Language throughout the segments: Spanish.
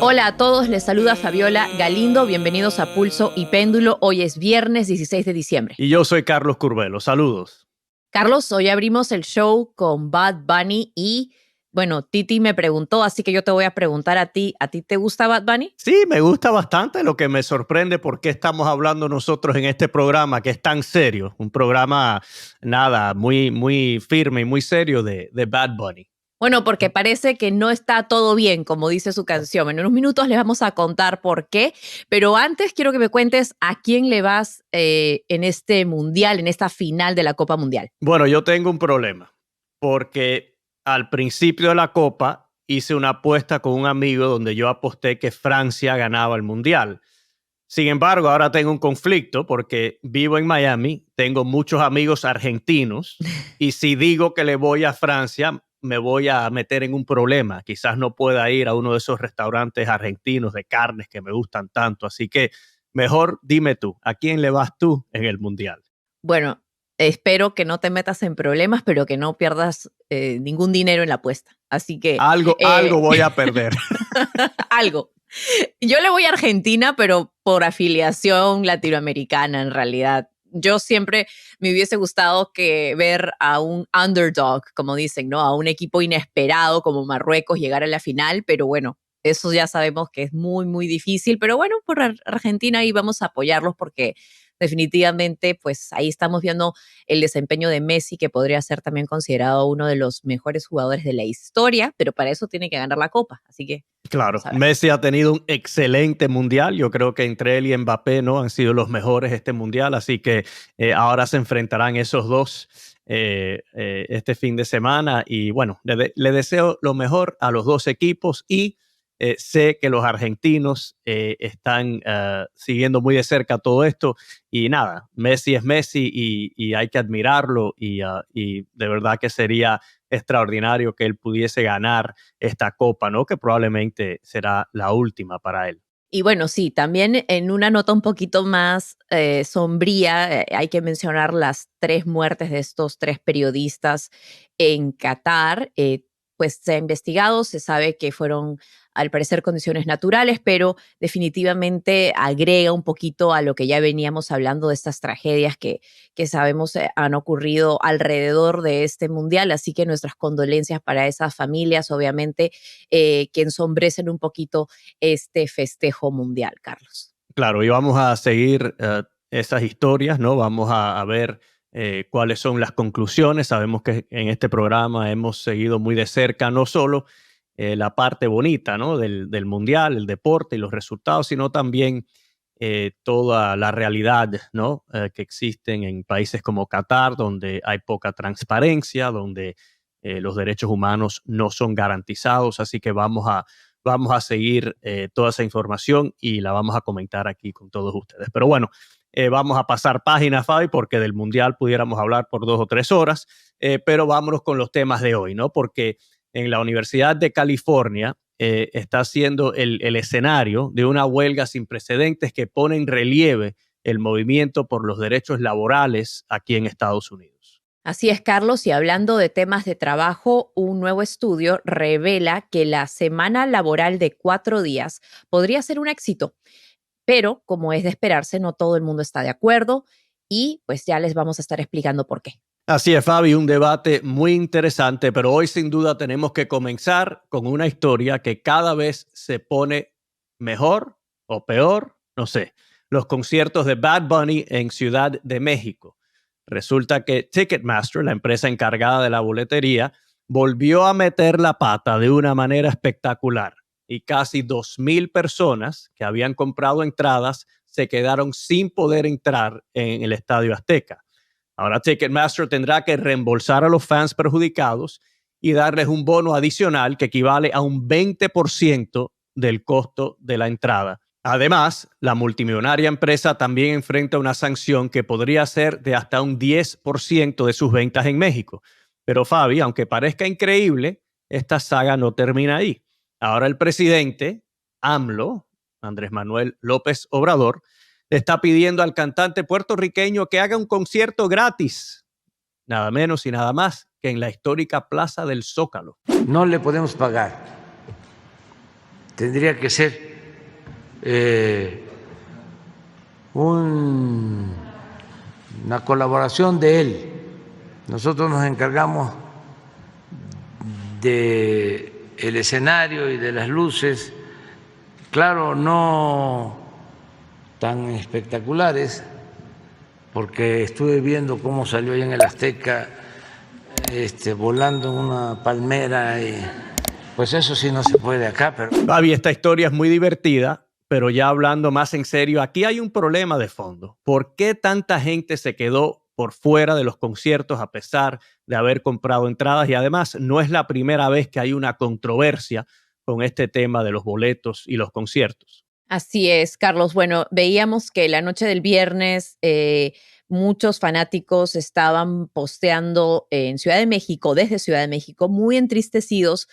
Hola a todos, les saluda Fabiola Galindo, bienvenidos a Pulso y Péndulo. Hoy es viernes 16 de diciembre. Y yo soy Carlos Curbelo, saludos. Carlos, hoy abrimos el show con Bad Bunny y, bueno, Titi me preguntó, así que yo te voy a preguntar a ti te gusta Bad Bunny? Sí, me gusta bastante, lo que me sorprende por qué estamos hablando nosotros en este programa que es tan serio, un programa, muy firme y muy serio de Bad Bunny. Bueno, porque parece que no está todo bien, como dice su canción. En unos minutos les vamos a contar por qué, pero antes quiero que me cuentes a quién le vas en este mundial, en esta final de la Copa Mundial. Bueno, yo tengo un problema, porque al principio de la Copa hice una apuesta con un amigo donde yo aposté que Francia ganaba el Mundial. Sin embargo, ahora tengo un conflicto porque vivo en Miami, tengo muchos amigos argentinos y si digo que le voy a Francia, me voy a meter en un problema. Quizás no pueda ir a uno de esos restaurantes argentinos de carnes que me gustan tanto. Así que mejor dime tú, ¿a quién le vas tú en el Mundial? Bueno, espero que no te metas en problemas, pero que no pierdas ningún dinero en la apuesta. Así que Algo voy a perder. algo. Yo le voy a Argentina, pero por afiliación latinoamericana en realidad. Yo siempre me hubiese gustado que ver a un underdog, como dicen, ¿no? A un equipo inesperado como Marruecos llegar a la final, pero bueno, eso ya sabemos que es muy, muy difícil. Pero bueno, por Argentina ahí vamos a apoyarlos porque definitivamente, pues ahí estamos viendo el desempeño de Messi, que podría ser también considerado uno de los mejores jugadores de la historia, pero para eso tiene que ganar la Copa. Así que vamos Claro, a ver. Messi ha tenido un excelente mundial. Yo creo que entre él y Mbappé no han sido los mejores este mundial, así que ahora se enfrentarán esos dos este fin de semana. Y bueno, le deseo lo mejor a los dos equipos y sé que los argentinos están siguiendo muy de cerca todo esto. Y nada, Messi es Messi y hay que admirarlo y de verdad que sería extraordinario que él pudiese ganar esta copa, ¿no? Que probablemente será la última para él. Y bueno, sí, también en una nota un poquito más sombría, hay que mencionar las tres muertes de estos tres periodistas en Qatar. Pues se ha investigado, se sabe que fueron al parecer condiciones naturales, pero definitivamente agrega un poquito a lo que ya veníamos hablando de estas tragedias que sabemos han ocurrido alrededor de este mundial. Así que nuestras condolencias para esas familias, obviamente, que ensombrecen un poquito este festejo mundial, Carlos. Claro, y vamos a seguir esas historias, ¿no? Vamos a ver cuáles son las conclusiones. Sabemos que en este programa hemos seguido muy de cerca no solo la parte bonita, ¿no? Del mundial, el deporte y los resultados, sino también toda la realidad, ¿no? Que existen en países como Qatar, donde hay poca transparencia, donde los derechos humanos no son garantizados. Así que vamos a seguir toda esa información y la vamos a comentar aquí con todos ustedes. Pero bueno, vamos a pasar página, Fabi, porque del Mundial pudiéramos hablar por 2 o 3 horas, pero vámonos con los temas de hoy, ¿no? Porque en la Universidad de California está siendo el escenario de una huelga sin precedentes que pone en relieve el movimiento por los derechos laborales aquí en Estados Unidos. Así es, Carlos, y hablando de temas de trabajo, un nuevo estudio revela que la semana laboral de 4 días podría ser un éxito, pero como es de esperarse, no todo el mundo está de acuerdo y pues ya les vamos a estar explicando por qué. Así es, Fabi, un debate muy interesante, pero hoy sin duda tenemos que comenzar con una historia que cada vez se pone mejor o peor, no sé, los conciertos de Bad Bunny en Ciudad de México. Resulta que Ticketmaster, la empresa encargada de la boletería, volvió a meter la pata de una manera espectacular y casi 2,000 personas que habían comprado entradas se quedaron sin poder entrar en el Estadio Azteca. Ahora Ticketmaster tendrá que reembolsar a los fans perjudicados y darles un bono adicional que equivale a un 20% del costo de la entrada. Además, la multimillonaria empresa también enfrenta una sanción que podría ser de hasta un 10% de sus ventas en México. Pero Fabi, aunque parezca increíble, esta saga no termina ahí. Ahora el presidente, AMLO, Andrés Manuel López Obrador, le está pidiendo al cantante puertorriqueño que haga un concierto gratis nada menos y nada más que en la histórica Plaza del Zócalo. No le podemos pagar. Tendría que ser una colaboración de él. Nosotros nos encargamos del escenario y de las luces, claro, no tan espectaculares, porque estuve viendo cómo salió ahí en el Azteca, volando en una palmera, y pues eso sí no se puede acá. Pero Fabi, esta historia es muy divertida, pero ya hablando más en serio, aquí hay un problema de fondo. ¿Por qué tanta gente se quedó por fuera de los conciertos a pesar de haber comprado entradas? Y además no es la primera vez que hay una controversia con este tema de los boletos y los conciertos. Así es, Carlos. Bueno, veíamos que la noche del viernes muchos fanáticos estaban posteando en Ciudad de México, desde Ciudad de México, muy entristecidos.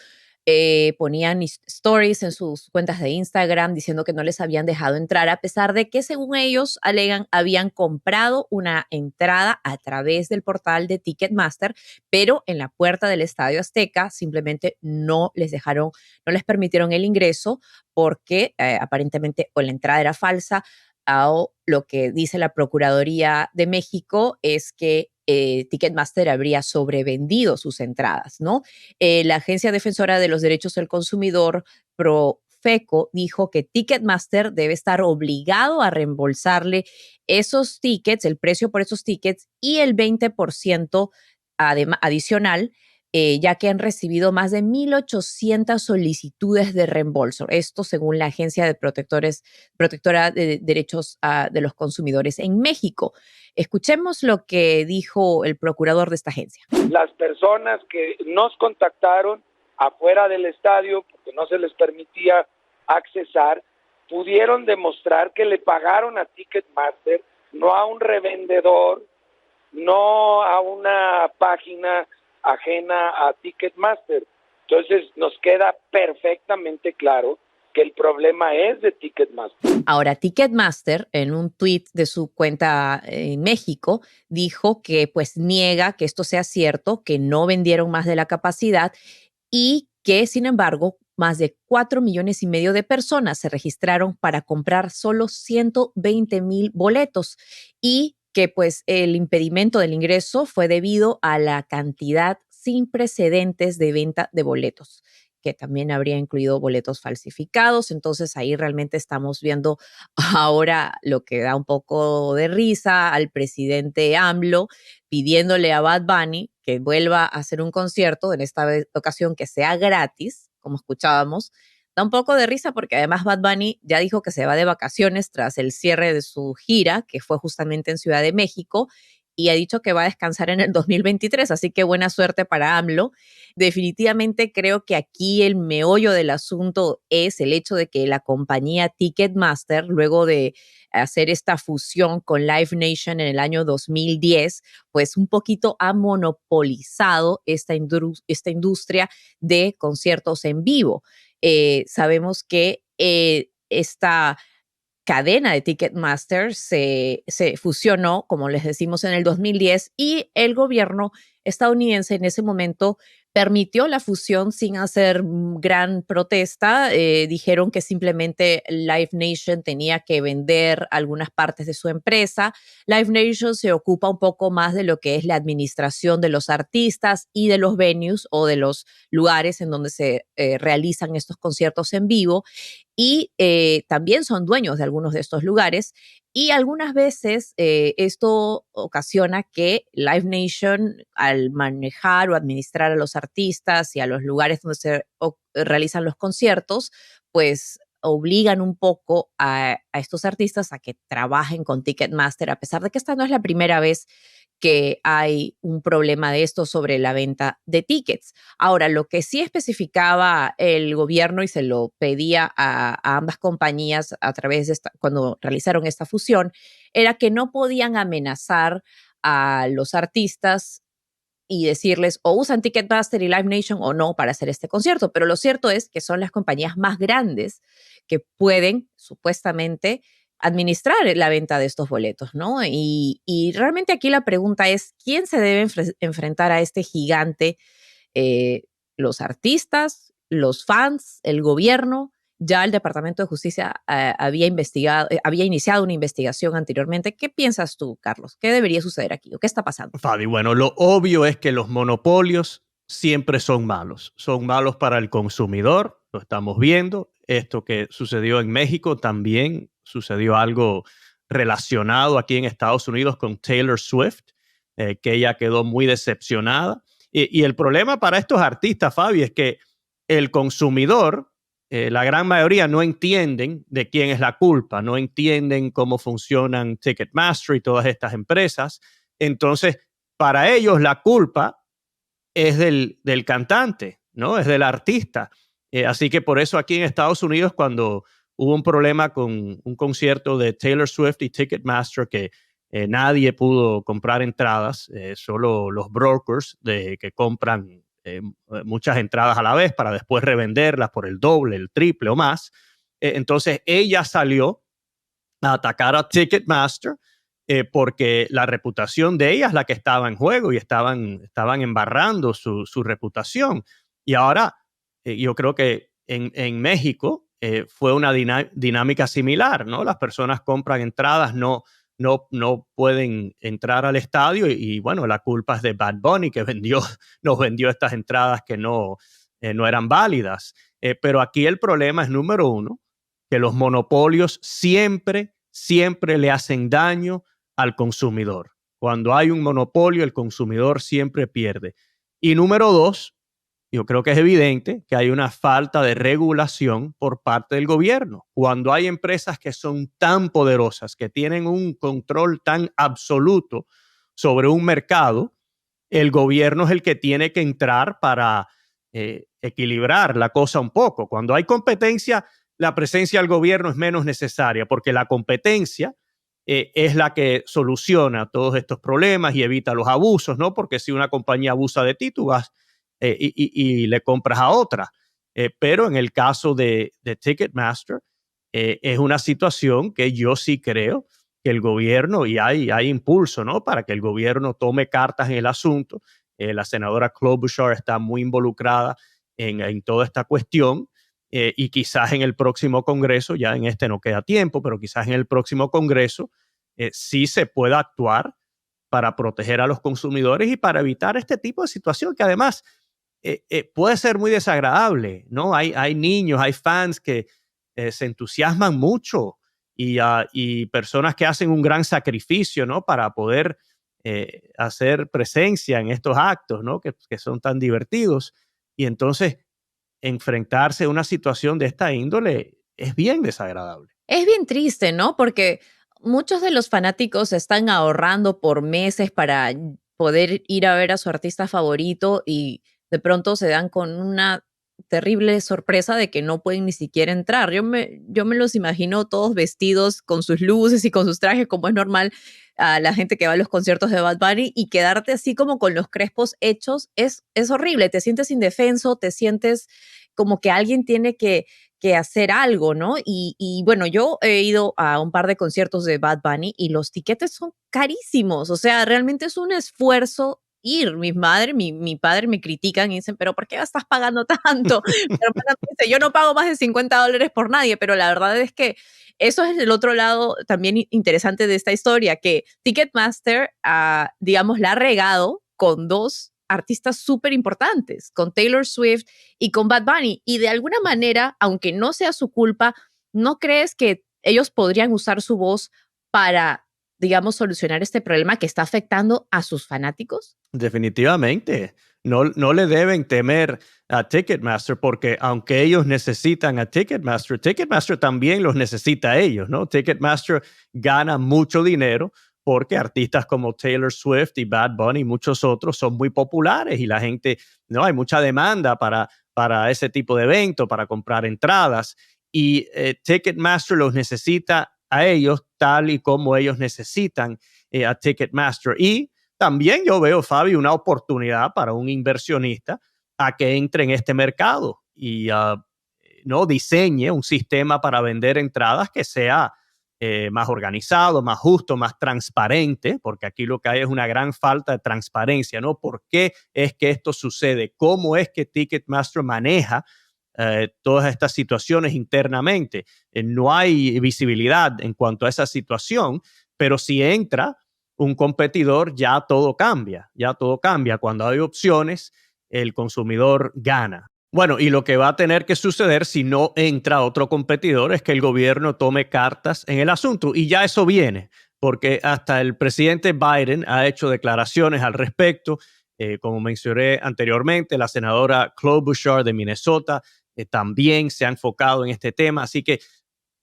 Ponían stories en sus cuentas de Instagram diciendo que no les habían dejado entrar, a pesar de que, según ellos alegan, habían comprado una entrada a través del portal de Ticketmaster, pero en la puerta del Estadio Azteca simplemente no les dejaron, no les permitieron el ingreso porque aparentemente o la entrada era falsa, o lo que dice la Procuraduría de México es que Ticketmaster habría sobrevendido sus entradas, ¿no? La Agencia Defensora de los Derechos del Consumidor, Profeco, dijo que Ticketmaster debe estar obligado a reembolsarle esos tickets, el precio por esos tickets y el 20% adicional, ya que han recibido más de 1,800 solicitudes de reembolso. Esto según la Agencia de Protectora de Derechos de los Consumidores en México. Escuchemos lo que dijo el procurador de esta agencia. Las personas que nos contactaron afuera del estadio, porque no se les permitía accesar, pudieron demostrar que le pagaron a Ticketmaster, no a un revendedor, no a una página ajena a Ticketmaster. Entonces nos queda perfectamente claro que el problema es de Ticketmaster. Ahora, Ticketmaster, en un tweet de su cuenta en México, dijo que pues niega que esto sea cierto, que no vendieron más de la capacidad y que, sin embargo, más de 4,5 millones de personas se registraron para comprar solo 120,000 boletos y que pues el impedimento del ingreso fue debido a la cantidad sin precedentes de venta de boletos, que también habría incluido boletos falsificados. Entonces ahí realmente estamos viendo ahora lo que da un poco de risa al presidente AMLO pidiéndole a Bad Bunny que vuelva a hacer un concierto, en esta ocasión que sea gratis, como escuchábamos. Da un poco de risa porque además Bad Bunny ya dijo que se va de vacaciones tras el cierre de su gira, que fue justamente en Ciudad de México, y ha dicho que va a descansar en el 2023, así que buena suerte para AMLO. Definitivamente creo que aquí el meollo del asunto es el hecho de que la compañía Ticketmaster, luego de hacer esta fusión con Live Nation en el año 2010, pues un poquito ha monopolizado esta industria de conciertos en vivo. Sabemos que esta cadena de Ticketmaster se fusionó, como les decimos, en el 2010 y el gobierno estadounidense en ese momento permitió la fusión sin hacer gran protesta. Dijeron que simplemente Live Nation tenía que vender algunas partes de su empresa. Live Nation se ocupa un poco más de lo que es la administración de los artistas y de los venues o de los lugares en donde se realizan estos conciertos en vivo. Y también son dueños de algunos de estos lugares y algunas veces esto ocasiona que Live Nation, al manejar o administrar a los artistas y a los lugares donde se realizan los conciertos, pues obligan un poco a estos artistas a que trabajen con Ticketmaster, a pesar de que esta no es la primera vez que hay un problema de esto sobre la venta de tickets. Ahora, lo que sí especificaba el gobierno y se lo pedía a ambas compañías a través de cuando realizaron esta fusión, era que no podían amenazar a los artistas y decirles o usan Ticketmaster y Live Nation o no para hacer este concierto. Pero lo cierto es que son las compañías más grandes que pueden supuestamente administrar la venta de estos boletos, ¿no? Y realmente aquí la pregunta es, ¿quién se debe enfrentar a este gigante? Los artistas, los fans, el gobierno. Ya el Departamento de Justicia había iniciado una investigación anteriormente. ¿Qué piensas tú, Carlos? ¿Qué debería suceder aquí o qué está pasando? Fabi, bueno, lo obvio es que los monopolios siempre son malos. Son malos para el consumidor, lo estamos viendo. Esto que sucedió en México también sucedió algo relacionado aquí en Estados Unidos con Taylor Swift, que ella quedó muy decepcionada. Y el problema para estos artistas, Fabi, es que el consumidor, la gran mayoría no entienden de quién es la culpa, no entienden cómo funcionan Ticketmaster y todas estas empresas. Entonces, para ellos la culpa es del cantante, ¿no? Es del artista. Así que por eso aquí en Estados Unidos, cuando hubo un problema con un concierto de Taylor Swift y Ticketmaster, que nadie pudo comprar entradas, solo los brokers que compran muchas entradas a la vez para después revenderlas por el doble, el triple o más. Entonces ella salió a atacar a Ticketmaster porque la reputación de ella es la que estaba en juego y estaban embarrando su reputación. Y ahora yo creo que en México fue una dinámica similar, ¿no? Las personas compran entradas, no pueden entrar al estadio y bueno, la culpa es de Bad Bunny que nos vendió estas entradas que no eran válidas. Pero aquí el problema es número uno, que los monopolios siempre le hacen daño al consumidor. Cuando hay un monopolio, el consumidor siempre pierde. Y número dos, yo creo que es evidente que hay una falta de regulación por parte del gobierno. Cuando hay empresas que son tan poderosas, que tienen un control tan absoluto sobre un mercado, el gobierno es el que tiene que entrar para equilibrar la cosa un poco. Cuando hay competencia, la presencia del gobierno es menos necesaria porque la competencia es la que soluciona todos estos problemas y evita los abusos, ¿no? Porque si una compañía abusa de ti, tú vas y le compras a otra. Pero en el caso de Ticketmaster, es una situación que yo sí creo que el gobierno, y hay impulso, ¿no? Para que el gobierno tome cartas en el asunto. La senadora Klobuchar está muy involucrada en toda esta cuestión y quizás en el próximo Congreso, ya en este no queda tiempo, pero quizás en el próximo Congreso sí se pueda actuar para proteger a los consumidores y para evitar este tipo de situación que además puede ser muy desagradable, ¿no? Hay niños, hay fans que se entusiasman mucho y personas que hacen un gran sacrificio, ¿no? Para poder hacer presencia en estos actos, ¿no? Que son tan divertidos. Y entonces enfrentarse a una situación de esta índole es bien desagradable. Es bien triste, ¿no? Porque muchos de los fanáticos están ahorrando por meses para poder ir a ver a su artista favorito y de pronto se dan con una terrible sorpresa de que no pueden ni siquiera entrar. Yo me los imagino todos vestidos con sus luces y con sus trajes, como es normal a la gente que va a los conciertos de Bad Bunny, y quedarte así como con los crespos hechos es horrible. Te sientes indefenso, te sientes como que alguien tiene que hacer algo, ¿no? Y bueno, yo he ido a un par de conciertos de Bad Bunny y los tiquetes son carísimos, o sea, realmente es un esfuerzo ir. Mi padre me critican y dicen, pero ¿por qué estás pagando tanto? Mi hermana me dice, yo no pago más de $50 por nadie, pero la verdad es que eso es el otro lado también interesante de esta historia, que Ticketmaster, digamos, la ha regado con dos artistas súper importantes, con Taylor Swift y con Bad Bunny. Y de alguna manera, aunque no sea su culpa, ¿no crees que ellos podrían usar su voz para, digamos, solucionar este problema que está afectando a sus fanáticos? Definitivamente. No le deben temer a Ticketmaster porque aunque ellos necesitan a Ticketmaster, Ticketmaster también los necesita a ellos, ¿no? Ticketmaster gana mucho dinero porque artistas como Taylor Swift y Bad Bunny y muchos otros son muy populares y la gente, no, hay mucha demanda para ese tipo de evento, para comprar entradas y Ticketmaster los necesita a ellos tal y como ellos necesitan a Ticketmaster. Y también yo veo, Fabi, una oportunidad para un inversionista a que entre en este mercado y no diseñe un sistema para vender entradas que sea más organizado, más justo, más transparente, porque aquí lo que hay es una gran falta de transparencia, ¿no? ¿Por qué es que esto sucede? ¿Cómo es que Ticketmaster maneja todas estas situaciones internamente? No hay visibilidad en cuanto a esa situación, pero si entra un competidor, ya todo cambia, ya todo cambia. Cuando hay opciones, el consumidor gana. Bueno, y lo que va a tener que suceder si no entra otro competidor es que el gobierno tome cartas en el asunto. Y ya eso viene, porque hasta el presidente Biden ha hecho declaraciones al respecto. Como mencioné anteriormente, la senadora Klobuchar de Minnesota también se ha enfocado en este tema. Así que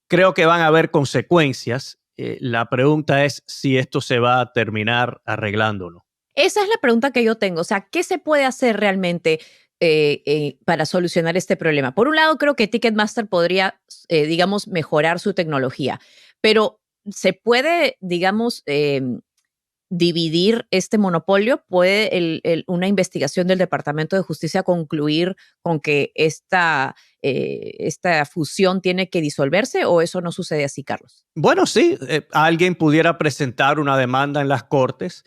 creo que van a haber consecuencias. La pregunta es si esto se va a terminar arreglando o no. Esa es la pregunta que yo tengo. O sea, ¿qué se puede hacer realmente para solucionar este problema? Por un lado, creo que Ticketmaster podría, digamos, mejorar su tecnología, pero se puede, digamos, dividir este monopolio. ¿Puede una investigación del Departamento de Justicia concluir con que esta fusión tiene que disolverse o eso no sucede así, Carlos? Bueno, sí, alguien pudiera presentar una demanda en las cortes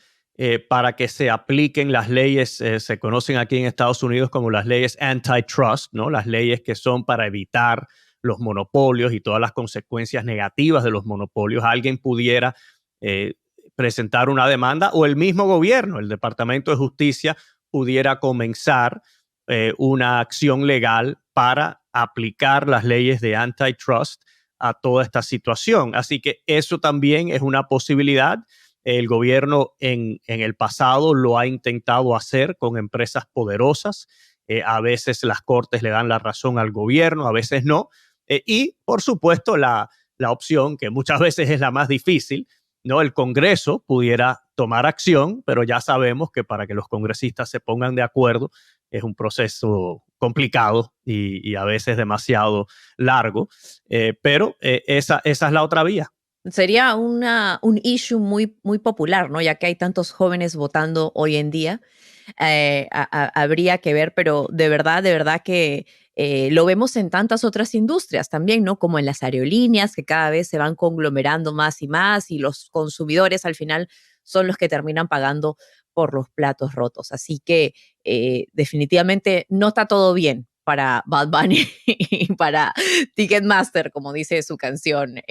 para que se apliquen las leyes, se conocen aquí en Estados Unidos como las leyes antitrust, ¿no? Las leyes que son para evitar los monopolios y todas las consecuencias negativas de los monopolios. Alguien pudiera eh, presentar una demanda o el mismo gobierno, el Departamento de Justicia, pudiera comenzar una acción legal para aplicar las leyes de antitrust a toda esta situación. Así que eso también es una posibilidad. El gobierno en el pasado lo ha intentado hacer con empresas poderosas. A veces las cortes le dan la razón al gobierno, a veces no. Y, por supuesto, la opción, que muchas veces es la más difícil, ¿no? El Congreso pudiera tomar acción, pero ya sabemos que para que los congresistas se pongan de acuerdo es un proceso complicado y a veces demasiado largo, pero esa es la otra vía. Sería un issue muy, muy popular, ¿no? Ya que hay tantos jóvenes votando hoy en día. Habría que ver, pero de verdad que lo vemos en tantas otras industrias también, ¿no? Como en las aerolíneas, que cada vez se van conglomerando más y los consumidores al final son los que terminan pagando por los platos rotos. Así que definitivamente no está todo bien para Bad Bunny y para Ticketmaster, como dice su canción.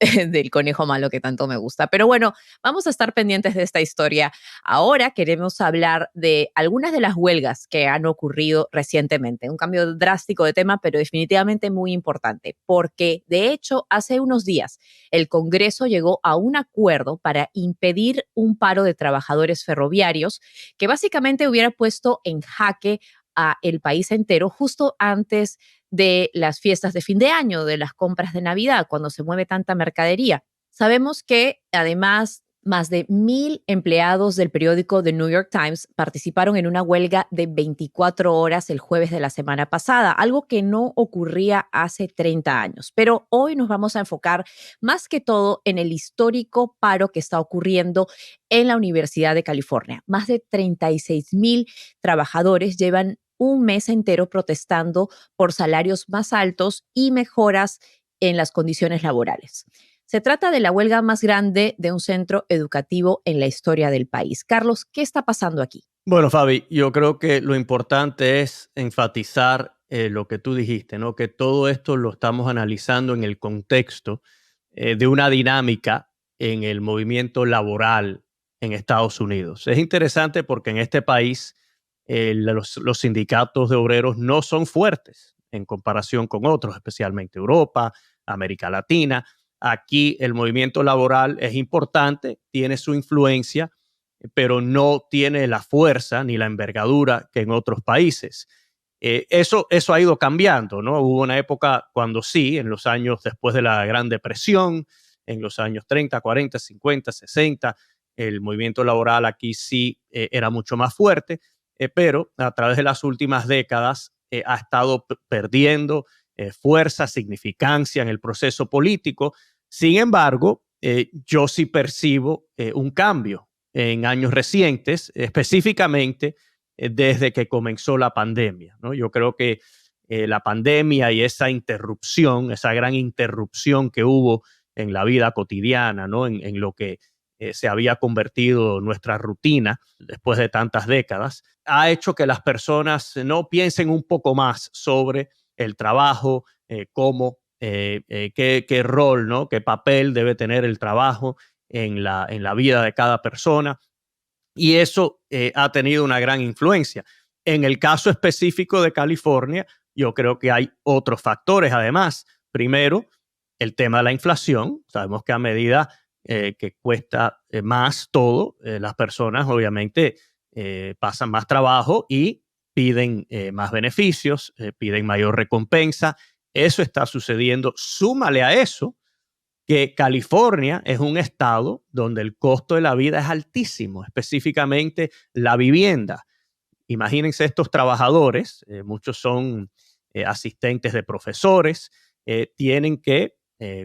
Del conejo malo que tanto me gusta. Pero bueno, vamos a estar pendientes de esta historia. Ahora queremos hablar de algunas de las huelgas que han ocurrido recientemente. Un cambio drástico de tema, pero definitivamente muy importante, porque de hecho hace unos días el Congreso llegó a un acuerdo para impedir un paro de trabajadores ferroviarios que básicamente hubiera puesto en jaque a el país entero justo antes de las fiestas de fin de año, de las compras de Navidad, cuando se mueve tanta mercadería. Sabemos que además más de 1,000 empleados del periódico The New York Times participaron en una huelga de 24 horas el jueves de la semana pasada, algo que no ocurría hace 30 años. Pero hoy nos vamos a enfocar más que todo en el histórico paro que está ocurriendo en la Universidad de California. Más de 36,000 trabajadores llevan un mes entero protestando por salarios más altos y mejoras en las condiciones laborales. Se trata de la huelga más grande de un centro educativo en la historia del país. Carlos, ¿qué está pasando aquí? Bueno, Fabi, yo creo que lo importante es enfatizar lo que tú dijiste, ¿no? Que todo esto lo estamos analizando en el contexto de una dinámica en el movimiento laboral en Estados Unidos. Es interesante porque en este país los sindicatos de obreros no son fuertes en comparación con otros, especialmente Europa, América Latina. Aquí el movimiento laboral es importante, tiene su influencia, pero no tiene la fuerza ni la envergadura que en otros países. Eso ha ido cambiando, ¿no? Hubo una época cuando sí, en los años después de la Gran Depresión, en los años 30, 40, 50, 60, el movimiento laboral aquí sí era mucho más fuerte, pero a través de las últimas décadas ha estado perdiendo fuerza, significancia en el proceso político. Sin embargo, yo sí percibo un cambio en años recientes, específicamente desde que comenzó la pandemia, ¿no? Yo creo que la pandemia y esa interrupción, esa gran interrupción que hubo en la vida cotidiana, ¿no? En lo que se había convertido nuestra rutina después de tantas décadas, ha hecho que las personas no piensen un poco más sobre el trabajo, qué rol, ¿no? Qué papel debe tener el trabajo en la vida de cada persona. Y eso ha tenido una gran influencia. En el caso específico de California, yo creo que hay otros factores además. Primero, el tema de la inflación. Sabemos que a medida que cuesta más todo, las personas obviamente pasan más trabajo y piden más beneficios, piden mayor recompensa. Eso está sucediendo. Súmale a eso que California es un estado donde el costo de la vida es altísimo, específicamente la vivienda. Imagínense estos trabajadores, muchos son asistentes de profesores, tienen que,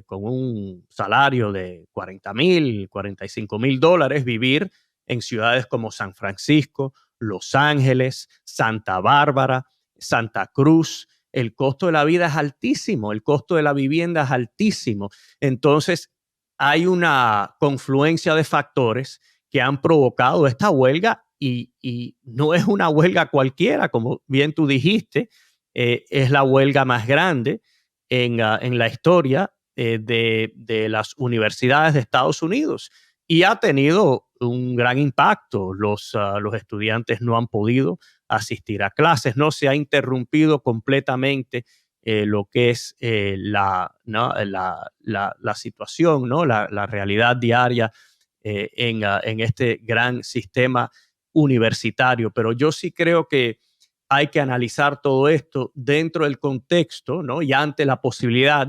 con un salario de $40,000, $45,000, vivir en ciudades como San Francisco, Los Ángeles, Santa Bárbara, Santa Cruz. El costo de la vida es altísimo, el costo de la vivienda es altísimo. Entonces, hay una confluencia de factores que han provocado esta huelga y no es una huelga cualquiera, como bien tú dijiste, es la huelga más grande en la historia de las universidades de Estados Unidos y ha tenido un gran impacto. Los estudiantes no han podido asistir a clases, no se ha interrumpido completamente lo que es ¿no? la situación, ¿no? La realidad diaria en este gran sistema universitario. Pero yo sí creo que hay que analizar todo esto dentro del contexto, ¿no? Y ante la posibilidad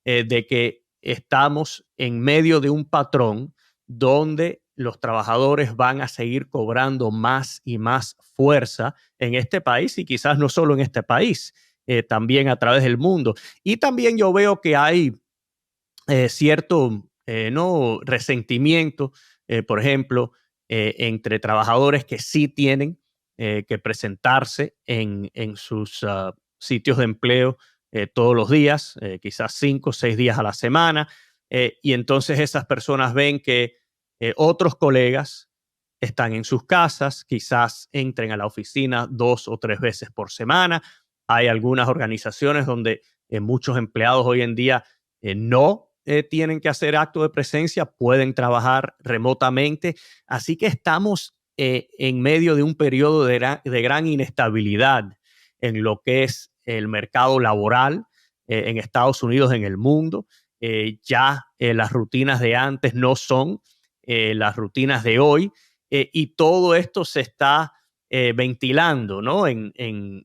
de que estamos en medio de un patrón donde los trabajadores van a seguir cobrando más y más fuerza en este país y quizás no solo en este país, también a través del mundo. Y también yo veo que hay cierto no resentimiento, por ejemplo, entre trabajadores que sí tienen que presentarse en sus sitios de empleo todos los días, quizás 5 o 6 días a la semana, y entonces esas personas ven que otros colegas están en sus casas, quizás entren a la oficina 2 o 3 veces por semana. Hay algunas organizaciones donde muchos empleados hoy en día no tienen que hacer acto de presencia, pueden trabajar remotamente. Así que estamos en medio de un periodo de gran inestabilidad en lo que es el mercado laboral en Estados Unidos, en el mundo. Ya las rutinas de antes no son las rutinas de hoy y todo esto se está ventilando, ¿no? En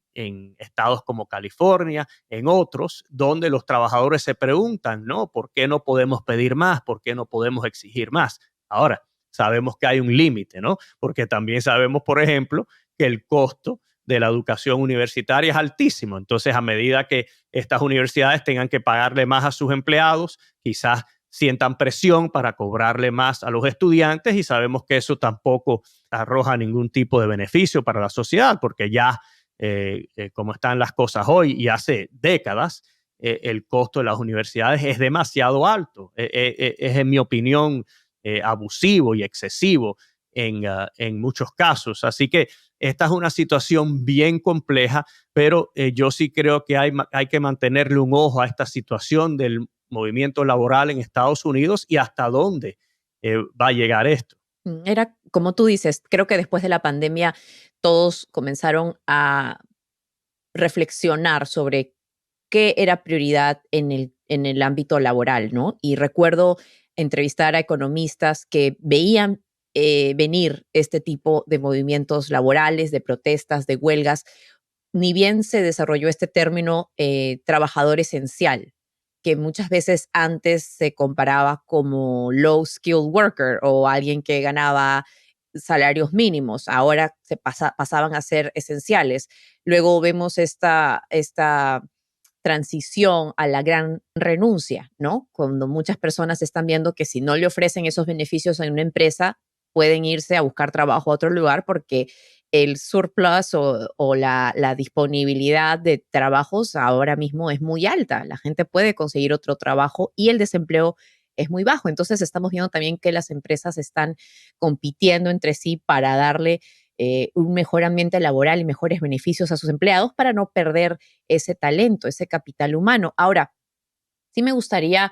estados como California, en otros, donde los trabajadores se preguntan, ¿no? ¿Por qué no podemos pedir más? ¿Por qué no podemos exigir más? Ahora, sabemos que hay un límite, ¿no? Porque también sabemos, por ejemplo, que el costo de la educación universitaria es altísimo. Entonces, a medida que estas universidades tengan que pagarle más a sus empleados, quizás sientan presión para cobrarle más a los estudiantes y sabemos que eso tampoco arroja ningún tipo de beneficio para la sociedad, porque ya como están las cosas hoy y hace décadas, el costo de las universidades es demasiado alto. Es, en mi opinión, abusivo y excesivo en muchos casos. Así que esta es una situación bien compleja, pero yo sí creo que hay que mantenerle un ojo a esta situación del movimiento laboral en Estados Unidos y hasta dónde va a llegar esto. Era como tú dices, creo que después de la pandemia todos comenzaron a reflexionar sobre qué era prioridad en el ámbito laboral, ¿no? Y recuerdo entrevistar a economistas que veían venir este tipo de movimientos laborales, de protestas, de huelgas, ni bien se desarrolló este término trabajador esencial, que muchas veces antes se comparaba como low skilled worker o alguien que ganaba salarios mínimos, ahora pasaban a ser esenciales. Luego vemos esta transición a la gran renuncia, ¿no? Cuando muchas personas están viendo que si no le ofrecen esos beneficios en una empresa, pueden irse a buscar trabajo a otro lugar porque el surplus o la disponibilidad de trabajos ahora mismo es muy alta. La gente puede conseguir otro trabajo y el desempleo es muy bajo. Entonces estamos viendo también que las empresas están compitiendo entre sí para darle un mejor ambiente laboral y mejores beneficios a sus empleados para no perder ese talento, ese capital humano. Ahora, sí me gustaría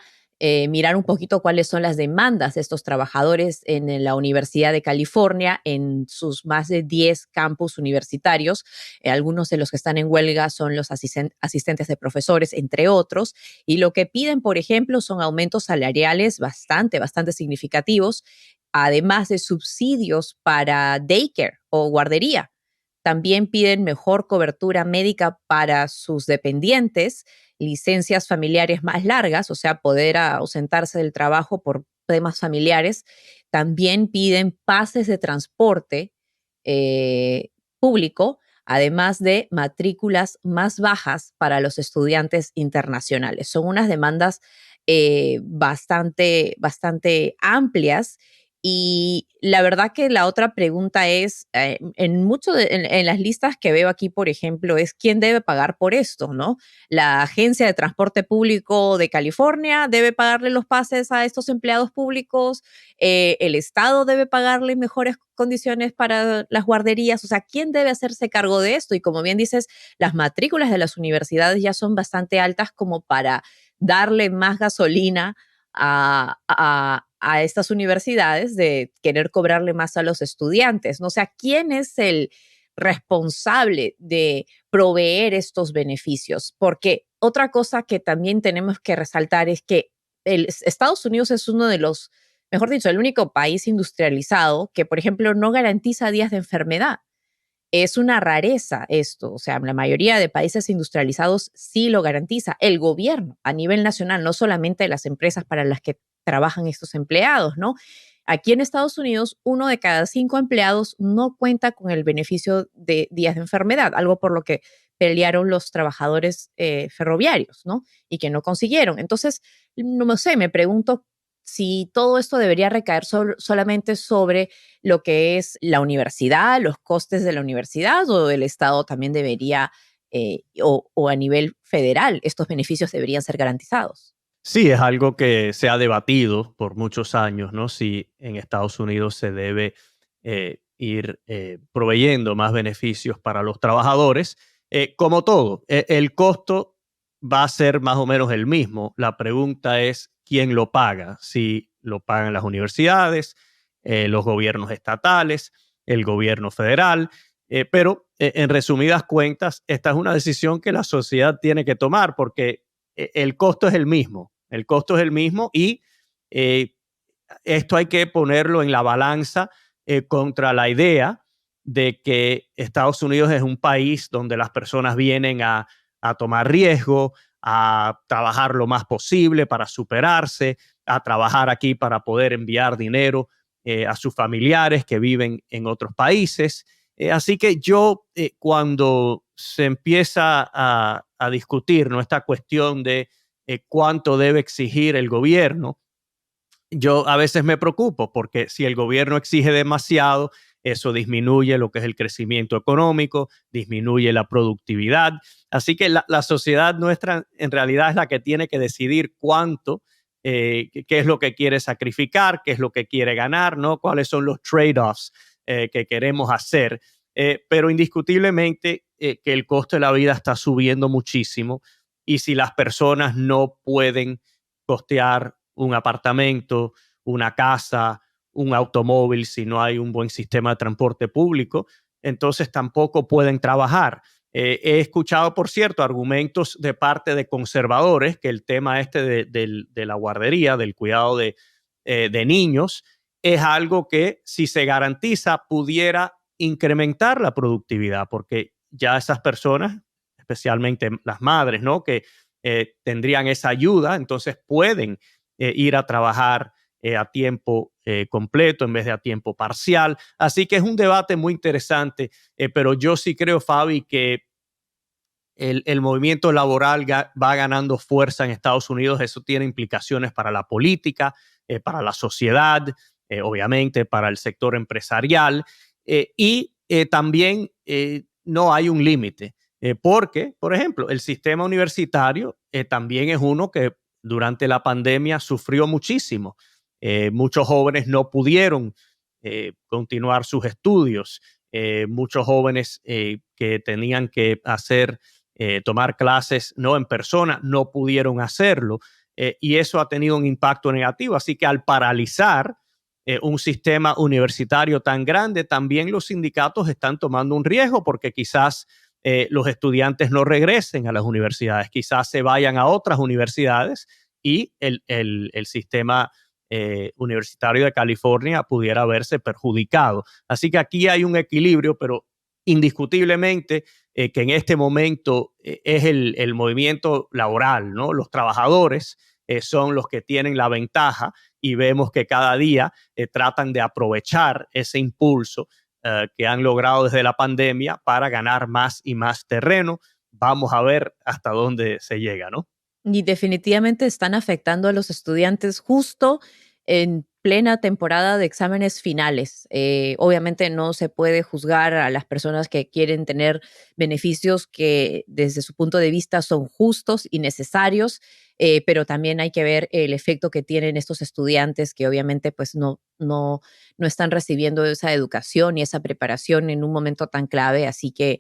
mirar un poquito cuáles son las demandas de estos trabajadores en la Universidad de California, en sus más de 10 campus universitarios. Algunos de los que están en huelga son los asistentes de profesores, entre otros. Y lo que piden, por ejemplo, son aumentos salariales bastante significativos, además de subsidios para daycare o guardería. También piden mejor cobertura médica para sus dependientes, licencias familiares más largas, o sea, poder ausentarse del trabajo por temas familiares. También piden pases de transporte público, además de matrículas más bajas para los estudiantes internacionales. Son unas demandas bastante amplias. Y la verdad que la otra pregunta es, en las listas que veo aquí, por ejemplo, es quién debe pagar por esto, ¿no? La Agencia de Transporte Público de California debe pagarle los pases a estos empleados públicos, el Estado debe pagarle mejores condiciones para las guarderías, o sea, ¿quién debe hacerse cargo de esto? Y como bien dices, las matrículas de las universidades ya son bastante altas como para darle más gasolina a estas universidades de querer cobrarle más a los estudiantes, ¿no? O sea, ¿quién es el responsable de proveer estos beneficios? Porque otra cosa que también tenemos que resaltar es que Estados Unidos es uno de los, mejor dicho, el único país industrializado que, por ejemplo, no garantiza días de enfermedad. Es una rareza esto, o sea, la mayoría de países industrializados sí lo garantiza el gobierno a nivel nacional, no solamente las empresas para las que trabajan estos empleados, ¿no? Aquí en Estados Unidos, 1 de cada 5 empleados no cuenta con el beneficio de días de enfermedad, algo por lo que pelearon los trabajadores ferroviarios, ¿no? Y que no consiguieron. Entonces, no sé, me pregunto si todo esto debería recaer solamente sobre lo que es la universidad, los costes de la universidad, o el Estado también debería, o a nivel federal, estos beneficios deberían ser garantizados. Sí, es algo que se ha debatido por muchos años, ¿no? Si en Estados Unidos se debe ir proveyendo más beneficios para los trabajadores. Como todo, el costo va a ser más o menos el mismo. La pregunta es quién lo paga. Si lo pagan las universidades, los gobiernos estatales, el gobierno federal. Pero en resumidas cuentas, esta es una decisión que la sociedad tiene que tomar porque el costo es el mismo. El costo es el mismo y eh, esto hay que ponerlo en la balanza contra la idea de que Estados Unidos es un país donde las personas vienen a tomar riesgo, a trabajar lo más posible para superarse, a trabajar aquí para poder enviar dinero a sus familiares que viven en otros países. Así que yo, cuando se empieza a discutir, ¿no?, esta cuestión de cuánto debe exigir el gobierno, yo a veces me preocupo porque si el gobierno exige demasiado, eso disminuye lo que es el crecimiento económico, disminuye la productividad. Así que la sociedad nuestra en realidad es la que tiene que decidir cuánto, qué es lo que quiere sacrificar, qué es lo que quiere ganar, ¿no? Cuáles son los trade-offs que queremos hacer. Pero indiscutiblemente que el costo de la vida está subiendo muchísimo y si las personas no pueden costear un apartamento, una casa, un automóvil, si no hay un buen sistema de transporte público, entonces tampoco pueden trabajar. He escuchado, por cierto, argumentos de parte de conservadores que el tema este de la guardería, del cuidado de niños, es algo que si se garantiza pudiera incrementar la productividad, porque ya esas personas, especialmente las madres, ¿no?, que tendrían esa ayuda, entonces pueden ir a trabajar a tiempo completo en vez de a tiempo parcial. Así que es un debate muy interesante, pero yo sí creo, Fabi, que el movimiento laboral va ganando fuerza en Estados Unidos. Eso tiene implicaciones para la política, para la sociedad, obviamente para el sector empresarial y también no hay un límite. Porque, por ejemplo, el sistema universitario también es uno que durante la pandemia sufrió muchísimo. Muchos jóvenes no pudieron continuar sus estudios. Muchos jóvenes que tenían que tomar clases no en persona, no pudieron hacerlo. Y eso ha tenido un impacto negativo. Así que al paralizar un sistema universitario tan grande, también los sindicatos están tomando un riesgo porque quizás los estudiantes no regresen a las universidades, quizás se vayan a otras universidades y el sistema universitario de California pudiera verse perjudicado. Así que aquí hay un equilibrio, pero indiscutiblemente que en este momento es el movimiento laboral, ¿no? Los trabajadores son los que tienen la ventaja y vemos que cada día tratan de aprovechar ese impulso que han logrado desde la pandemia para ganar más y más terreno. Vamos a ver hasta dónde se llega, ¿no? Y definitivamente están afectando a los estudiantes justo en plena temporada de exámenes finales. Obviamente no se puede juzgar a las personas que quieren tener beneficios que desde su punto de vista son justos y necesarios, pero también hay que ver el efecto que tienen estos estudiantes que obviamente pues no están recibiendo esa educación y esa preparación en un momento tan clave. Así que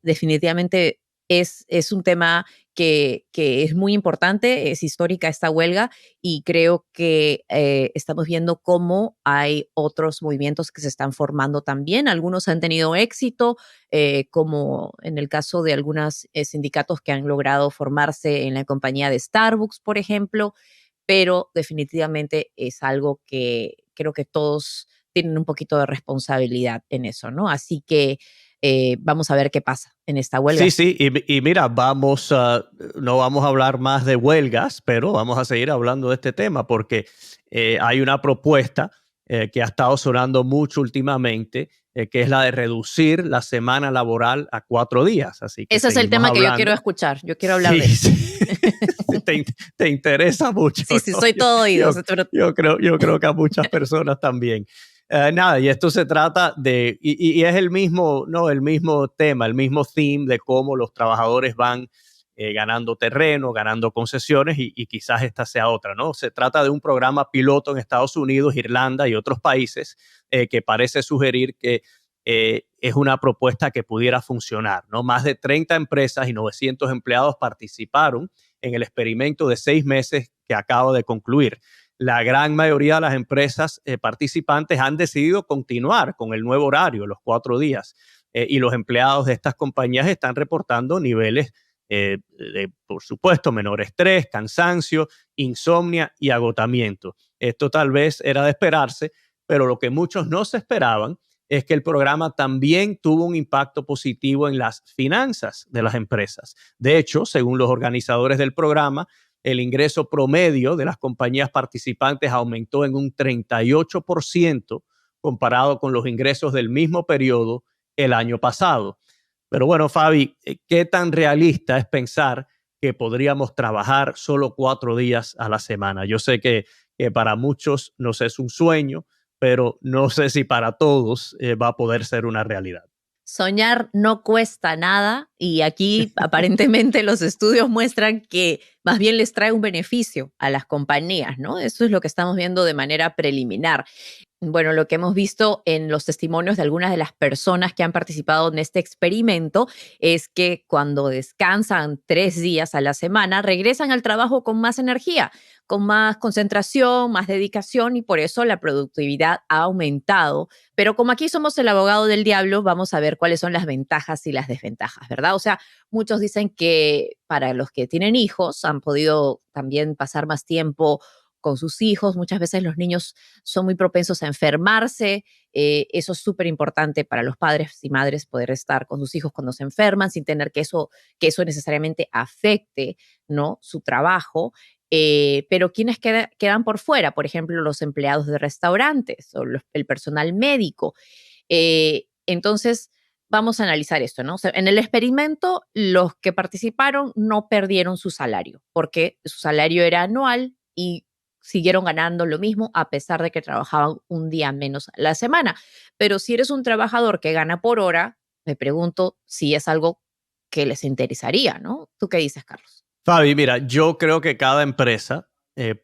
definitivamente es un tema que es muy importante, es histórica esta huelga y creo que estamos viendo cómo hay otros movimientos que se están formando también. Algunos han tenido éxito, como en el caso de algunos sindicatos que han logrado formarse en la compañía de Starbucks, por ejemplo, pero definitivamente es algo que creo que todos tienen un poquito de responsabilidad en eso, ¿no? Así que vamos a ver qué pasa en esta huelga. Sí, y mira, no vamos a hablar más de huelgas, pero vamos a seguir hablando de este tema porque hay una propuesta que ha estado sonando mucho últimamente, que es la de reducir la semana laboral a 4 días. Así que Ese es el seguimos tema que yo hablando. quiero escuchar, yo quiero hablar Sí, de él. sí. Te interesa mucho, Sí, sí, ¿no? soy todo oídos. Yo creo que a muchas personas también. Nada, y esto se trata y es el mismo, ¿no? El mismo tema, el mismo theme de cómo los trabajadores van ganando terreno, ganando concesiones y quizás esta sea otra, ¿no? Se trata de un programa piloto en Estados Unidos, Irlanda y otros países que parece sugerir que es una propuesta que pudiera funcionar, ¿no? Más de 30 empresas y 900 empleados participaron en el experimento de 6 meses que acaba de concluir. La gran mayoría de las empresas participantes han decidido continuar con el nuevo horario, los 4 días, y los empleados de estas compañías están reportando niveles de, por supuesto, menor estrés, cansancio, insomnia y agotamiento. Esto tal vez era de esperarse, pero lo que muchos no se esperaban es que el programa también tuvo un impacto positivo en las finanzas de las empresas. De hecho, según los organizadores del programa, el ingreso promedio de las compañías participantes aumentó en un 38% comparado con los ingresos del mismo periodo el año pasado. Pero bueno, Fabi, ¿qué tan realista es pensar que podríamos trabajar solo 4 días a la semana? Yo sé que para muchos nos es un sueño, pero no sé si para todos va a poder ser una realidad. Soñar no cuesta nada y aquí aparentemente los estudios muestran que más bien les trae un beneficio a las compañías, ¿no? Eso es lo que estamos viendo de manera preliminar. Bueno, lo que hemos visto en los testimonios de algunas de las personas que han participado en este experimento es que cuando descansan 3 días a la semana, regresan al trabajo con más energía, con más concentración, más dedicación y por eso la productividad ha aumentado. Pero como aquí somos el abogado del diablo, vamos a ver cuáles son las ventajas y las desventajas, ¿verdad? O sea, muchos dicen que para los que tienen hijos han podido también pasar más tiempo con sus hijos. Muchas veces los niños son muy propensos a enfermarse. Eso es súper importante para los padres y madres, poder estar con sus hijos cuando se enferman sin tener que eso necesariamente afecte, ¿no?, su trabajo. Pero ¿quiénes quedan por fuera? Por ejemplo, los empleados de restaurantes o el personal médico. Entonces, vamos a analizar esto, ¿no? O sea, en el experimento, los que participaron no perdieron su salario, porque su salario era anual y siguieron ganando lo mismo a pesar de que trabajaban un día menos a la semana. Pero si eres un trabajador que gana por hora, me pregunto si es algo que les interesaría, ¿no? ¿Tú qué dices, Carlos? Fabi, mira, yo creo que cada empresa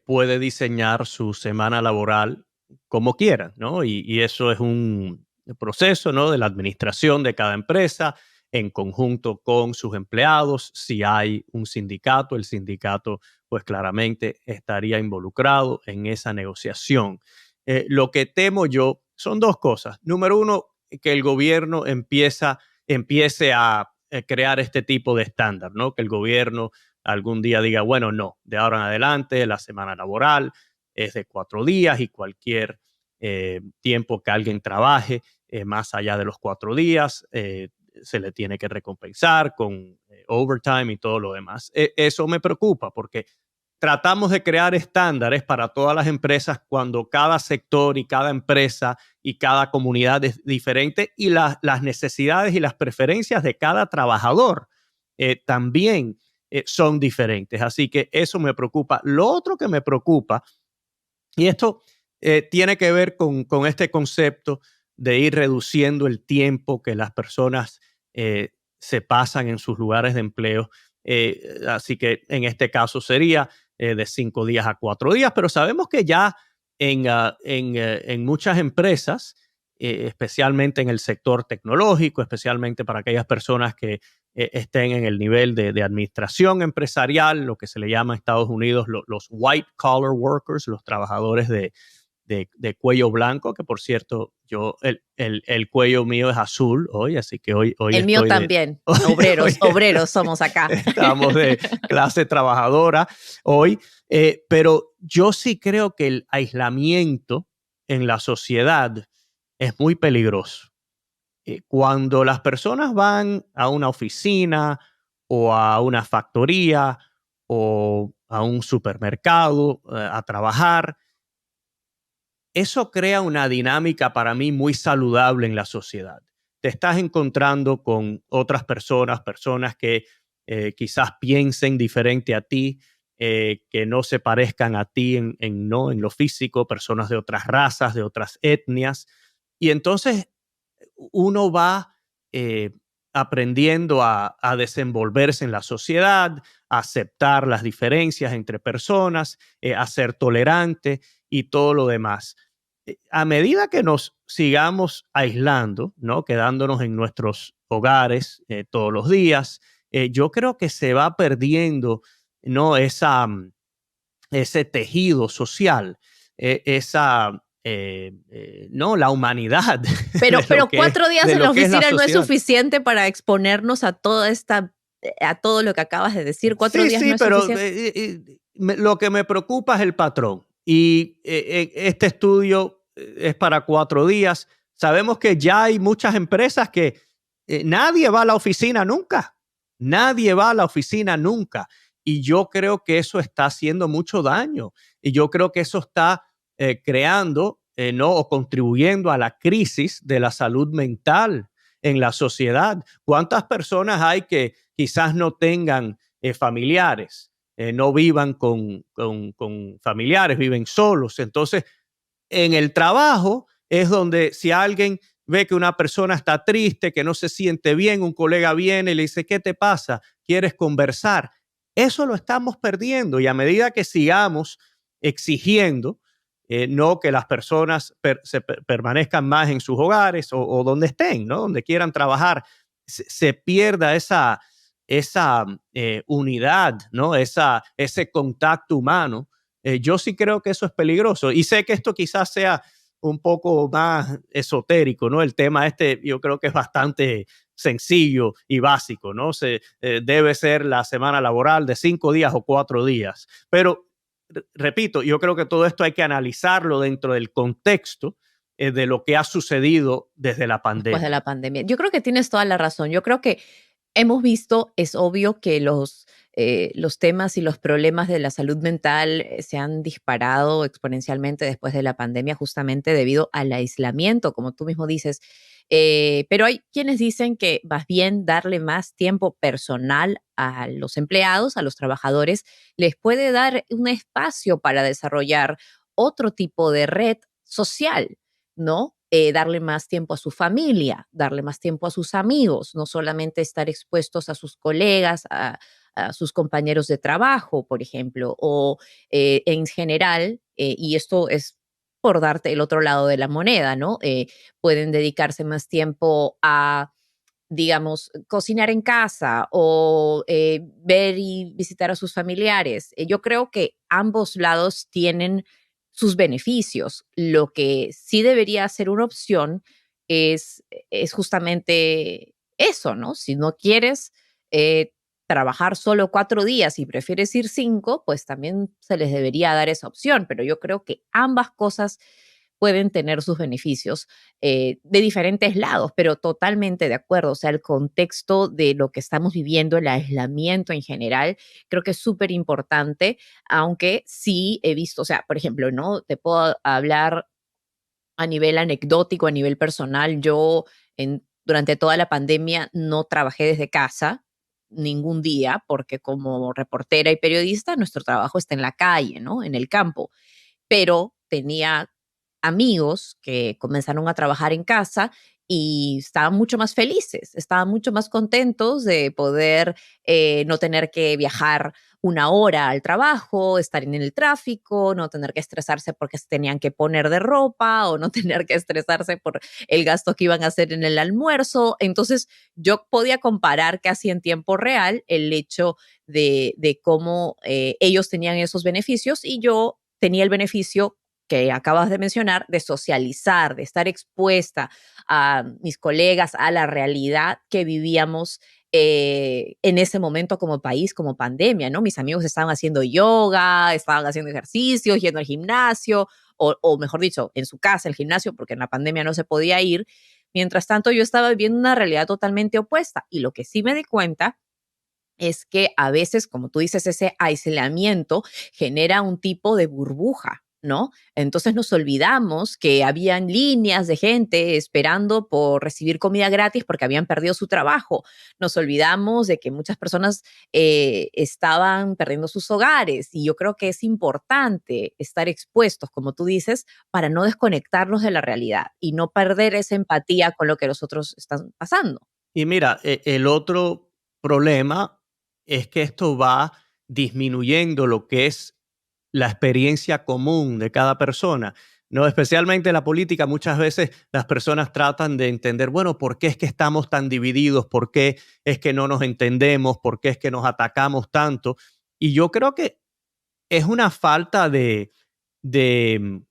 puede diseñar su semana laboral como quiera, ¿no? Y eso es un proceso, ¿no? De la administración de cada empresa en conjunto con sus empleados. Si hay un sindicato, el sindicato pues claramente estaría involucrado en esa negociación. Lo que temo yo son dos cosas. Número uno, que el gobierno empiece a crear este tipo de estándar, ¿no? Que el gobierno algún día diga, bueno, no, de ahora en adelante la semana laboral es de 4 días y cualquier tiempo que alguien trabaje más allá de los 4 días se le tiene que recompensar con overtime y todo lo demás. Eso me preocupa porque tratamos de crear estándares para todas las empresas cuando cada sector y cada empresa y cada comunidad es diferente y las necesidades y las preferencias de cada trabajador también son diferentes. Así que eso me preocupa. Lo otro que me preocupa, y esto tiene que ver con este concepto de ir reduciendo el tiempo que las personas se pasan en sus lugares de empleo. Así que en este caso sería de 5 días a 4 días, pero sabemos que ya en muchas empresas, especialmente en el sector tecnológico, especialmente para aquellas personas que estén en el nivel de administración empresarial, lo que se le llama en Estados Unidos los white collar workers, los trabajadores de cuello blanco, que por cierto, el cuello mío es azul hoy, así que hoy El mío estoy también. hoy Obreros somos acá. estamos de clase trabajadora hoy, pero yo sí creo que el aislamiento en la sociedad es muy peligroso. Cuando las personas van a una oficina o a una factoría o a un supermercado a trabajar, eso crea una dinámica para mí muy saludable en la sociedad. Te estás encontrando con otras personas que quizás piensen diferente a ti, que no se parezcan a ti ¿no? en lo físico, personas de otras razas, de otras etnias. Y entonces uno va eh, aprendiendo a desenvolverse en la sociedad, a aceptar las diferencias entre personas, a ser tolerante y todo lo demás. A medida que nos sigamos aislando, ¿no? Quedándonos en nuestros hogares todos los días, yo creo que se va perdiendo, ¿no? Ese tejido social, no, la humanidad Pero, de lo pero que es, 4 días de en la lo que es la oficina no es sociedad. suficiente para exponernos a a todo lo que acabas de decir. 4 días no Sí, es pero suficiente. lo que me preocupa es el patrón. Y este estudio es para 4 días. Sabemos que ya hay muchas empresas que nadie va a la oficina nunca. Nadie va a la oficina nunca. Y yo creo que eso está haciendo mucho daño. Y yo creo que eso está creando ¿no? o contribuyendo a la crisis de la salud mental en la sociedad. ¿Cuántas personas hay que quizás no tengan familiares, no vivan con familiares, viven solos? Entonces, en el trabajo es donde si alguien ve que una persona está triste, que no se siente bien, un colega viene y le dice, ¿qué te pasa? ¿Quieres conversar? Eso lo estamos perdiendo y a medida que sigamos exigiendo no que las personas permanezcan más en sus hogares o donde estén, ¿no? Donde quieran trabajar, se pierda esa unidad, ¿no? Ese contacto humano. Yo sí creo que eso es peligroso y sé que esto quizás sea un poco más esotérico, ¿no? El tema yo creo que es bastante sencillo y básico, ¿no? Debe ser la semana laboral de 5 días o 4 días, pero repito, yo creo que todo esto hay que analizarlo dentro del contexto de lo que ha sucedido desde la Después de pandemia. la pandemia. Yo creo que tienes toda la razón. Yo creo que hemos visto, es obvio que los temas y los problemas de la salud mental se han disparado exponencialmente después de la pandemia, justamente debido al aislamiento, como tú mismo dices. Pero hay quienes dicen que más bien darle más tiempo personal a los empleados, a los trabajadores, les puede dar un espacio para desarrollar otro tipo de red social, ¿no? Darle más tiempo a su familia, darle más tiempo a sus amigos, no solamente estar expuestos a sus colegas, a sus compañeros de trabajo, por ejemplo, o en general, y esto es por darte el otro lado de la moneda, ¿no? Pueden dedicarse más tiempo a, digamos, cocinar en casa o ver y visitar a sus familiares. Yo creo que ambos lados tienen sus beneficios. Lo que sí debería ser una opción es justamente eso, ¿no? Si no quieres trabajar solo 4 días y prefieres ir 5, pues también se les debería dar esa opción. Pero yo creo que ambas cosas pueden tener sus beneficios de diferentes lados, pero totalmente de acuerdo. O sea, el contexto de lo que estamos viviendo, el aislamiento en general, creo que es súper importante, aunque sí he visto, o sea, por ejemplo, ¿no? Te puedo hablar a nivel anecdótico, a nivel personal. Yo durante toda la pandemia no trabajé desde casa ningún día, porque como reportera y periodista, nuestro trabajo está en la calle, ¿no? En el campo, pero tenía amigos que comenzaron a trabajar en casa y estaban mucho más felices, estaban mucho más contentos de poder no tener que viajar 1 hora al trabajo, estar en el tráfico, no tener que estresarse porque se tenían que poner de ropa o no tener que estresarse por el gasto que iban a hacer en el almuerzo. Entonces yo podía comparar casi en tiempo real el hecho de cómo ellos tenían esos beneficios y yo tenía el beneficio que acabas de mencionar, de socializar, de estar expuesta a mis colegas, a la realidad que vivíamos en ese momento como país, como pandemia, ¿no? Mis amigos estaban haciendo yoga, estaban haciendo ejercicios, yendo al gimnasio, o mejor dicho, en su casa, el gimnasio, porque en la pandemia no se podía ir. Mientras tanto, yo estaba viviendo una realidad totalmente opuesta. Y lo que sí me di cuenta es que a veces, como tú dices, ese aislamiento genera un tipo de burbuja, ¿no? Entonces nos olvidamos que habían líneas de gente esperando por recibir comida gratis porque habían perdido su trabajo. Nos olvidamos de que muchas personas estaban perdiendo sus hogares y yo creo que es importante estar expuestos, como tú dices, para no desconectarnos de la realidad y no perder esa empatía con lo que los otros están pasando. Y mira, el otro problema es que esto va disminuyendo lo que es la experiencia común de cada persona, ¿no? Especialmente en la política, muchas veces las personas tratan de entender, bueno, ¿por qué es que estamos tan divididos? ¿Por qué es que no nos entendemos? ¿Por qué es que nos atacamos tanto? Y yo creo que es una falta de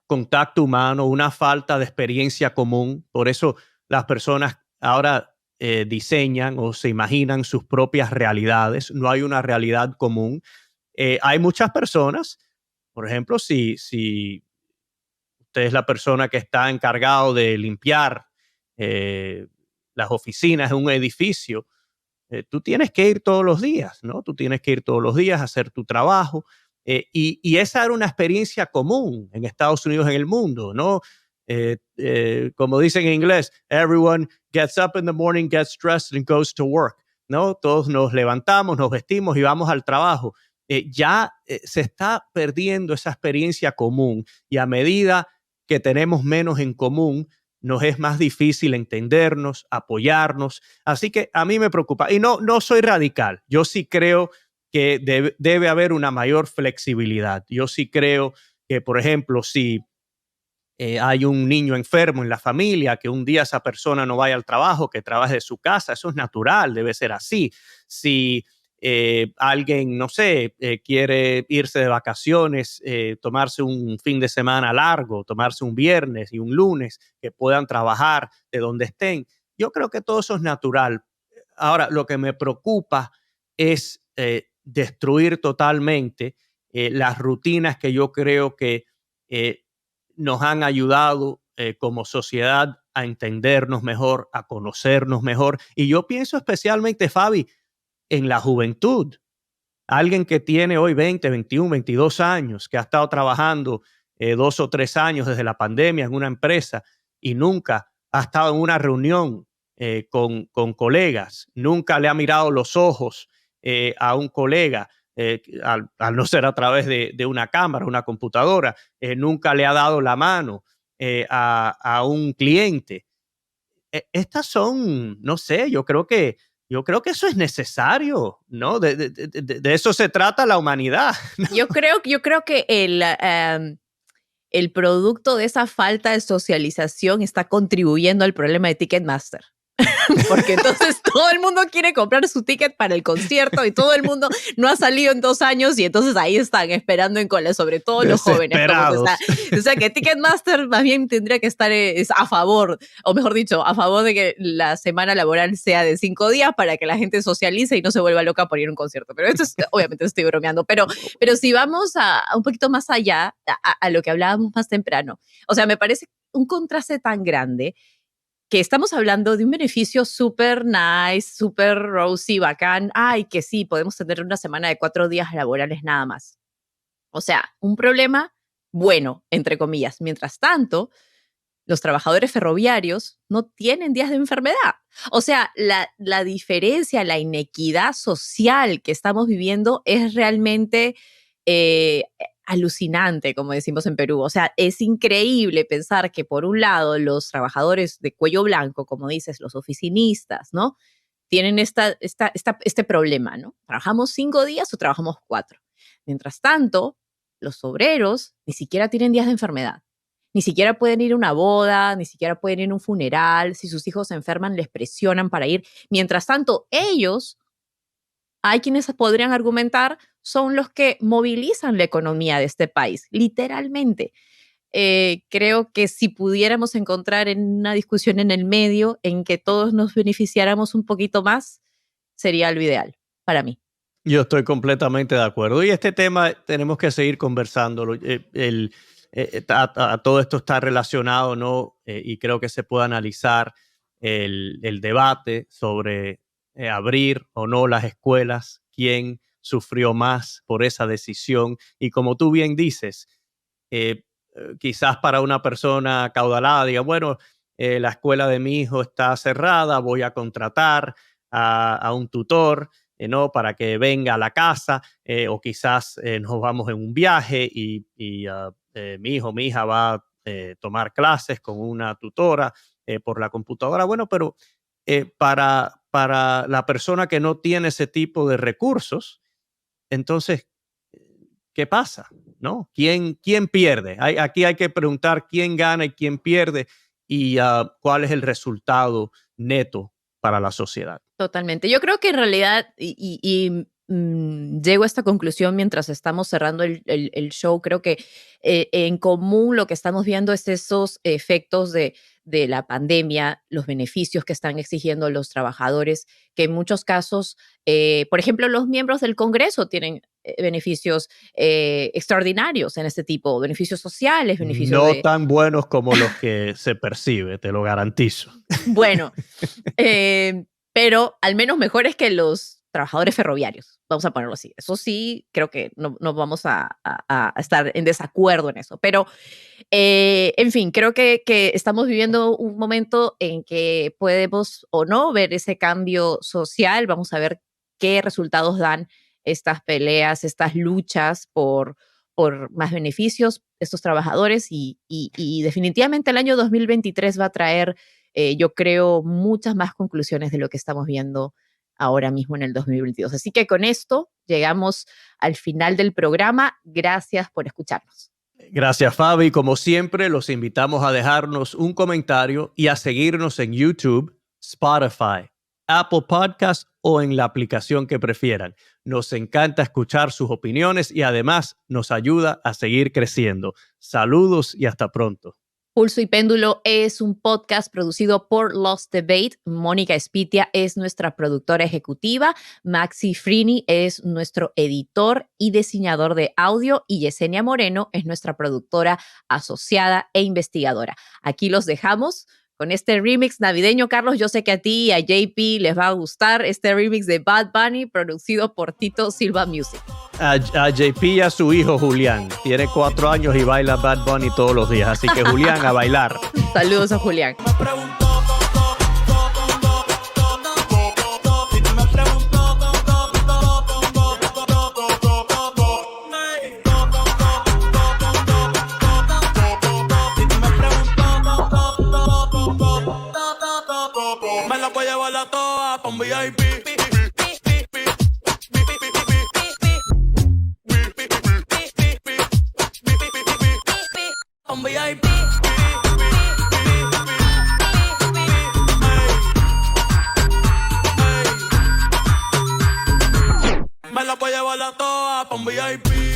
contacto humano, una falta de experiencia común. Por eso las personas ahora diseñan o se imaginan sus propias realidades. No hay una realidad común. Hay muchas personas, por ejemplo, si usted es la persona que está encargado de limpiar eh, las oficinas de un edificio, tú tienes que ir todos los días, ¿no? Tú tienes que ir todos los días a hacer tu trabajo. Y esa era una experiencia común en Estados Unidos, en el mundo, ¿no? Como dicen en inglés, everyone gets up in the morning, gets dressed and goes to work, ¿no? Todos nos levantamos, nos vestimos y vamos al trabajo. Ya se está perdiendo esa experiencia común y a medida que tenemos menos en común, nos es más difícil entendernos, apoyarnos. Así que a mí me preocupa. Y no soy radical. Yo sí creo que debe haber una mayor flexibilidad. Yo sí creo que, por ejemplo, si hay un niño enfermo en la familia, que un día esa persona no vaya al trabajo, que trabaje de su casa, eso es natural, debe ser así. Si alguien, no sé, quiere irse de vacaciones, tomarse un fin de semana largo, tomarse un viernes y un lunes, que puedan trabajar de donde estén, yo creo que todo eso es natural. Ahora, lo que me preocupa es destruir totalmente las rutinas que yo creo que eh, nos han ayudado como sociedad a entendernos mejor, a conocernos mejor. Y yo pienso especialmente, Fabi, en la juventud. Alguien que tiene hoy 20, 21, 22 años, que ha estado trabajando 2 o 3 años desde la pandemia en una empresa y nunca ha estado en una reunión con colegas, nunca le ha mirado los ojos a un colega, al no ser a través de una cámara, una computadora, nunca le ha dado la mano a un cliente. Estas son, no sé, yo creo que yo creo que eso es necesario, ¿no? De eso se trata la humanidad. Yo creo que el producto de esa falta de socialización está contribuyendo al problema de Ticketmaster. Porque entonces todo el mundo quiere comprar su ticket para el concierto y todo el mundo no ha salido en 2 años y entonces ahí están esperando en cola, sobre todo los jóvenes. O sea que Ticketmaster más bien tendría que estar a favor, o mejor dicho, a favor de que la semana laboral sea de 5 días para que la gente socialice y no se vuelva loca por ir a un concierto. Pero esto es, obviamente estoy bromeando, pero si vamos a un poquito más allá, a lo que hablábamos más temprano, o sea, me parece un contraste tan grande que estamos hablando de un beneficio súper nice, súper rosy, bacán. Ay, que sí, podemos tener una semana de 4 días laborales nada más. O sea, un problema bueno, entre comillas. Mientras tanto, los trabajadores ferroviarios no tienen días de enfermedad. O sea, la diferencia, la inequidad social que estamos viviendo es realmente alucinante, como decimos en Perú. O sea, es increíble pensar que por un lado los trabajadores de cuello blanco, como dices, los oficinistas, ¿no? Tienen este problema, ¿no? ¿Trabajamos 5 días o trabajamos 4? Mientras tanto, los obreros ni siquiera tienen días de enfermedad. Ni siquiera pueden ir a una boda, ni siquiera pueden ir a un funeral. Si sus hijos se enferman, les presionan para ir. Mientras tanto, ellos, hay quienes podrían argumentar, son los que movilizan la economía de este país, literalmente. Creo que si pudiéramos encontrar en una discusión en el medio en que todos nos beneficiáramos un poquito más, sería lo ideal para mí. Yo estoy completamente de acuerdo. Y este tema tenemos que seguir conversándolo. Todo esto está relacionado, ¿no? Y creo que se puede analizar el debate sobre abrir o no las escuelas, quién sufrió más por esa decisión. Y como tú bien dices, quizás para una persona caudalada diga, bueno, la escuela de mi hijo está cerrada, voy a contratar a un tutor, ¿no? Para que venga a la casa, o quizás nos vamos en un viaje y mi hijo, mi hija va a tomar clases con una tutora por la computadora. Bueno, pero para la persona que no tiene ese tipo de recursos, entonces, ¿qué pasa? ¿No? ¿Quién pierde? Aquí hay que preguntar quién gana y quién pierde y cuál es el resultado neto para la sociedad. Totalmente. Yo creo que en realidad, llego a esta conclusión mientras estamos cerrando el show, creo que en común lo que estamos viendo es esos efectos de la pandemia, los beneficios que están exigiendo los trabajadores, que en muchos casos, por ejemplo, los miembros del Congreso tienen beneficios extraordinarios en este tipo, beneficios sociales, beneficios no tan buenos como los que se percibe, te lo garantizo. Bueno, pero al menos mejores que los trabajadores ferroviarios, vamos a ponerlo así. Eso sí, creo que no vamos a estar en desacuerdo en eso. Pero, en fin, creo que estamos viviendo un momento en que podemos o no ver ese cambio social. Vamos a ver qué resultados dan estas peleas, estas luchas por más beneficios, estos trabajadores. Y definitivamente el año 2023 va a traer, yo creo, muchas más conclusiones de lo que estamos viendo ahora mismo en el 2022. Así que con esto llegamos al final del programa. Gracias por escucharnos. Gracias, Fabi. Como siempre, los invitamos a dejarnos un comentario y a seguirnos en YouTube, Spotify, Apple Podcasts o en la aplicación que prefieran. Nos encanta escuchar sus opiniones y además nos ayuda a seguir creciendo. Saludos y hasta pronto. Pulso y Péndulo es un podcast producido por Lost Debate. Mónica Espitia es nuestra productora ejecutiva. Maxi Frini es nuestro editor y diseñador de audio. Y Yesenia Moreno es nuestra productora asociada e investigadora. Aquí los dejamos con este remix navideño. Carlos, yo sé que a ti y a JP les va a gustar este remix de Bad Bunny producido por Tito Silva Music. A JP y a su hijo Julián. Tiene 4 años y baila Bad Bunny todos los días. Así que Julián, a bailar. Saludos a Julián. Me la voy a llevar a toa con VIP. me la voy a llevar a toa pa' un VIP.